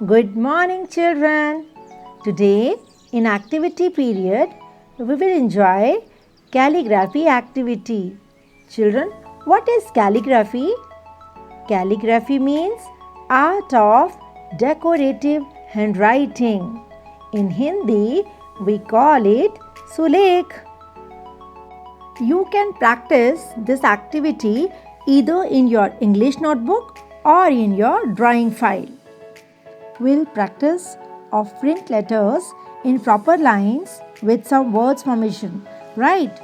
Good morning, children. Today, in activity period, we will enjoy calligraphy activity. Children, what is calligraphy? Calligraphy means art of decorative handwriting. In Hindi, we call it Sulekh. You can practice this activity either in your English notebook or in your drawing file. We'll practice of print letters in proper lines with some words formation, right?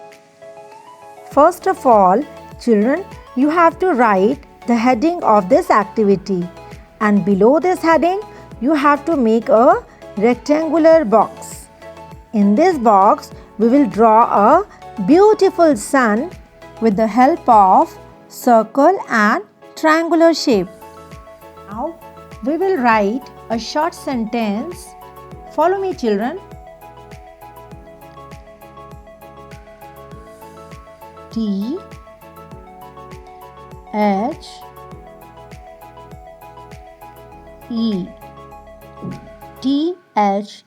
First of all, children, you have to write the heading of this activity, and below this heading, you have to make a rectangular box. In this box, we will draw a beautiful sun with the help of circle and triangular shape. Now, we will write a short sentence. Follow me, children. T H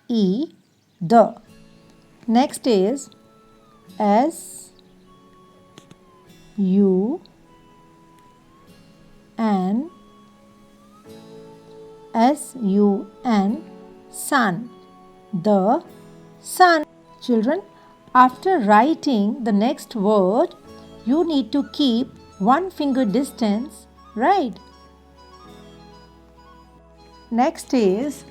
E the. Next is S U N sun, the sun. Children, after writing the next word, you need to keep 1 finger distance, right? Next is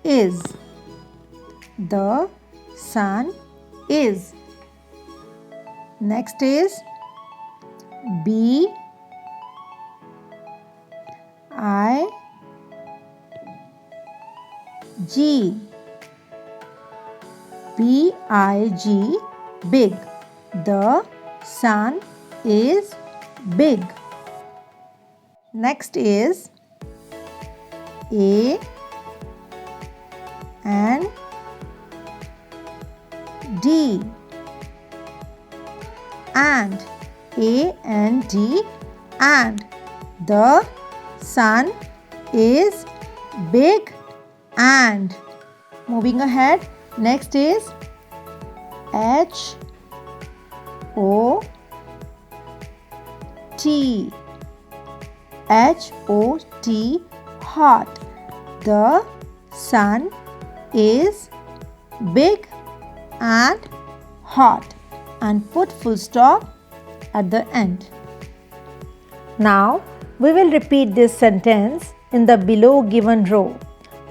is, the sun is. Next is B I G, big. The sun is big. Next is A and D, and and the sun is big. And moving ahead, next is H O T, hot. The sun is big and hot, and put full stop at the end. Now we will repeat this sentence in the below given row,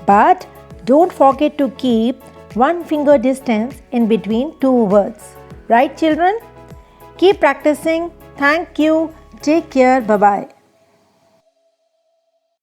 but don't forget to keep 1 finger distance in between 2 words. Right, children? Keep practicing. Thank you. Take care. Bye-bye.